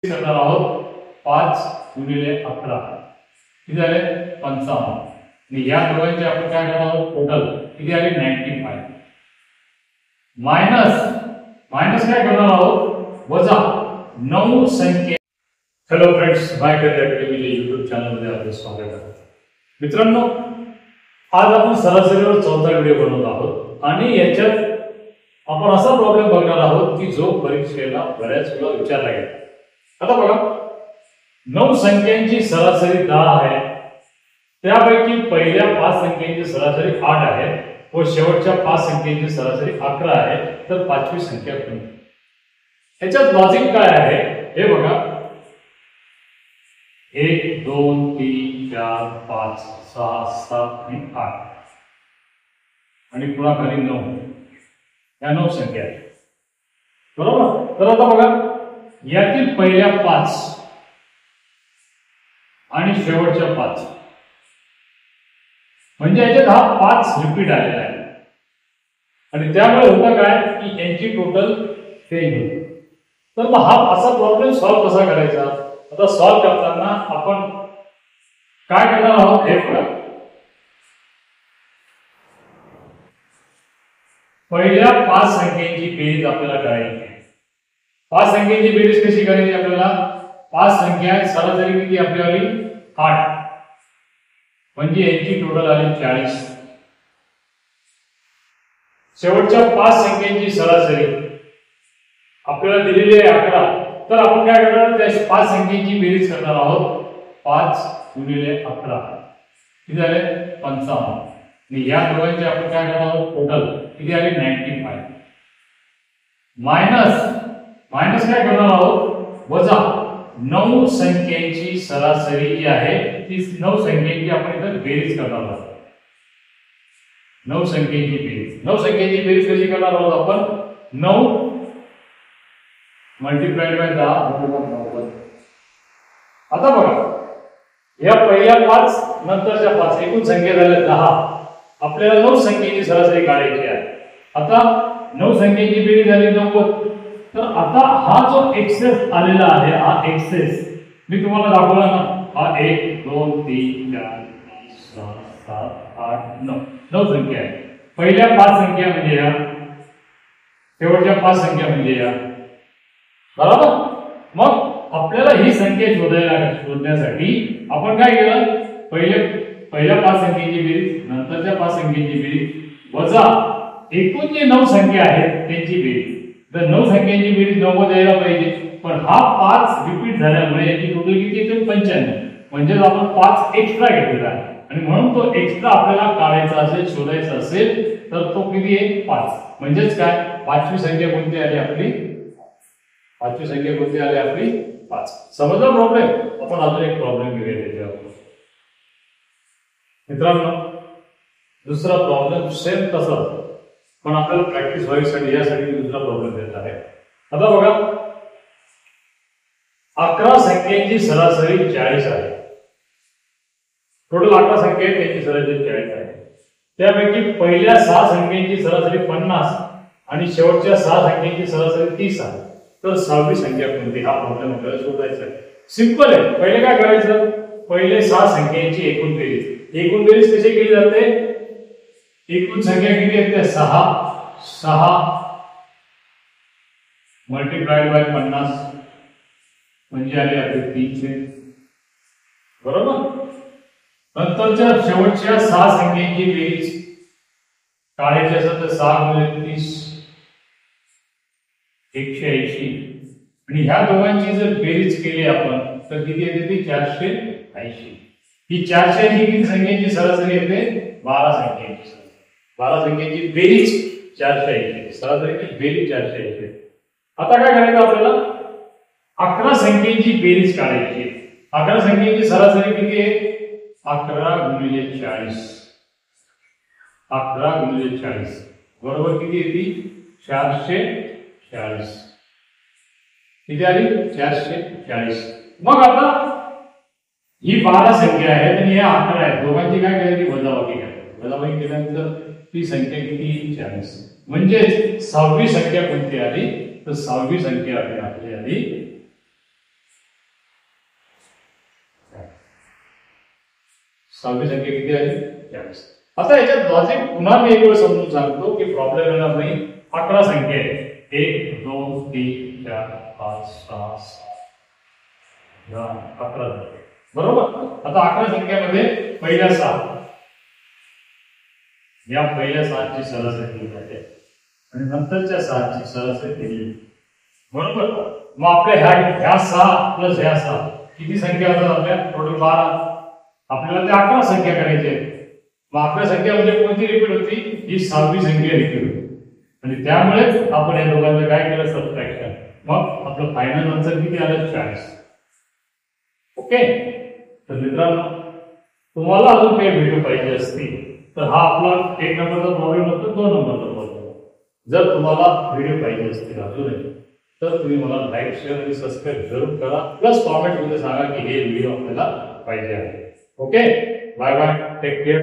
करणार आहोत 5 गुणिले 11 किती झाले 55 आणि या दोघांचे आपण काय करणार आहोत टोटल किती आले 95 मायनस काय करणार आहोत वजा 9 संख्या। हेलो फ्रेंड्स, माय करियर अकॅडमी YouTube चॅनल मध्ये आपले स्वागत आहे। मित्रांनो, आज आपण सरासरीवर चौथा व्हिडिओ बनवत आहोत आणि याच्यात आपण असा प्रॉब्लेम बघणार आहोत की जो परीक्षेला बऱ्याच वेळा विचारला गेला। आता बघा, 9 संख्यांची सरासरी 10 आहे, त्यापैकी पहिल्या 5 संख्यांची सरासरी 8 आहे व शेवटच्या 5 संख्यांची सरासरी 11 आहे, तर पाचवी संख्या कोणती? याच्यात लॉजिक काय आहे हे बघा। 1 2 3 4 5 6 7 आणि 8 आणि पुन्हा खाली 9, या 9 संख्या आहेत, बरोबर। तर आता बघा, यातील पहिल्या 5 आणि शेवटच्या 5 म्हणजे याच्यात हा 5 रिपीट आलेला आहे आणि त्यामुळे होतं काय की यांची टोटल चेंज होते। तर मग हा असा प्रॉब्लेम सॉल्व्ह कसा करायचा? आता सॉल्व्ह करताना आपण काय करणार आहोत हे बघा। पहिल्या 5 संख्यांची बेरीज आपल्याला करायची आहे। 5 संख्यांची बेरीज कशी करायची आपल्याला? 5 संख्या सरासरी किती आपली आली 8, म्हणजे यांची टोटल आली 40। शेवटच्या 5 संख्यांची सरासरी आपल्याला दिलेली आहे 11, तर आपण काय करणार त्या 5 संख्यांची बेरीज करणार आहोत। 5 गुणिले 11 किती झाले 55 आणि या दोघांचे आपण काय करणार आहोत टोटल किती आले 95 मायनस काय करणार आहोत वजा 9 संख्यांची सरासरी जी आहे ती 9 संख्यांची आपण इथे बेरीज करणार आहोत। 9 संख्यांची बेरीज कशी करणार आहोत आपण? 9 मल्टीप्लाइड बाय 10। आता बघा, या पहिल्या 5 नंतरच्या 5 एकूण संख्या झाल्या 10, आपल्याला 9 संख्येची सरासरी काढायची आहे। आता 9 संख्येची बेरीज झाली 90, तर आता हा जो एक्सेस आलेला आहे, हा एक्सेस मी तुम्हाला दाखवला ना, हा 1 2 3 4 5 6 7 8 9 संख्या आहे। पहिल्या 5 संख्या म्हणजे या, शेवटच्या 5 संख्या म्हणजे या, बरोबर। मग आपल्याला ही संख्या शोधण्यासाठी आपण काय केलं? पहिल्या 5 संख्येची बेरीज, नंतरच्या 5 संख्येची बेरीज वजा एकूण जे 9 संख्या आहेत त्यांची बेरीज। तर 9 संख्यांची बेरीज 90 यायला पाहिजे, पण हा 5 रिपीट झाल्यामुळे याची टोटल किती येते 95, म्हणजे आपण 5 एक्स्ट्रा घेतलेला आहे आणि म्हणून तो एक्स्ट्रा आपल्याला काढायचा असेल, शोधायचा असेल, तर तो किती आहे 5। म्हणजेच काय, पाचवी संख्या कोणती आली आपली? पाचवी संख्या कोणती आली आपली 5। समजला प्रॉब्लेम? आपण अजून एक प्रॉब्लेम घेऊया त्याच्यावर। मित्रांनो, दुसरा प्रॉब्लेम सेम तसाच, पण आपल्याला प्रॅक्टिस व्हायसाठी यासाठी दुसरा प्रॉब्लेम देत आहे। आता बघा, 11 संख्यांची सरासरी 40 आहे, टोटल 11 संख्या आहेत, त्यांची सरासरी 40 आहे। त्यापैकी पहिल्या 6 संख्यांची सरासरी 50 आणि शेवटच्या 6 संख्यांची सरासरी 30 आहे, तर 6वी संख्या कोणती? हा प्रॉब्लेम आपल्याला शोधायचा आहे। सिंपल आहे। पहिले काय करायचं? पहिले 6 संख्यांची एकूण बेरीज कशी केली जाते? एकूण संख्या किती येते 6 मल्टीप्लाइड बाय 50 म्हणजे आले आपले 300, बरोबर। नंतरच्या शेवटच्या 6 संख्यांची बेरीज काढायची असेल तर 6 गुणिले 30 180 आणि ह्या दोघांची जर बेरीज केली आपण तर किती येते ती 480। ही 480 किती संख्यांची सरासरी येते? 12 संख्यांची। 12 संख्यांची बेरीज 480, सरासरीची बेरीज 480। आता काय करायचं आपल्याला? 11 संख्यांची बेरीज काढायची। 11 संख्यांची सरासरी किती आहे? 11 गुणिले 40, 11 गुणिले 40 बरोबर किती येते? 440। किती आली? 440। मग आता ही 12 संख्या आहेत आणि या 11 आहेत, दोघांची काय करायची? वजाबाकी करायची। वजाबाकी केल्यानंतर ती संख्या किती? 40। म्हणजे 6वी संख्या कोणती आली? तर 6वी संख्या आपली आली 6वी संख्या किती आली 40. आता याच्यात लॉजिक पुन्हा मी एक वेळ समजून सांगतो की प्रॉब्लेम येणार नाही. 11 संख्या आहे. 1 2 3 4 5 6 7 11 बरोबर. आता 11 संख्येमध्ये पहिल्या 6 या पहिल्या 7 ची सरासरी घेतली आणि नंतरच्या 7 ची सरासरी केली बरोबर. मग आपल्या ह्या 6 प्लस ह्या 6 किती संख्या होतात आपल्या टोटल 12. आपल्याला त्या 11 संख्या करायच्या आहेत. मग 11 संख्या म्हणजे कोणती रिपीट होती ही 6वी संख्या रिपीट होती आणि त्यामुळे आपण या दोघांचं काय केलं सबट्रॅक्शन. मग आपलं फायनल आन्सर किती आलं 40. ओके. तर मित्रांनो तुम्हाला अजून काही व्हिडिओ पाहिजे असतील तर हा आपला 1 नंबरचा प्रॉब्लेम असतो 2 नंबरचा प्रॉब्लेम. जर तुम्हाला व्हिडिओ पाहिजे असतील अजूनही तर तुम्ही मला लाईक शेअर आणि सबस्क्राईब जरूर करा. प्लस कॉमेंट मध्ये सांगा की हे व्हिडिओ आपल्याला पाहिजे आहे. Okay. Bye bye. Take care.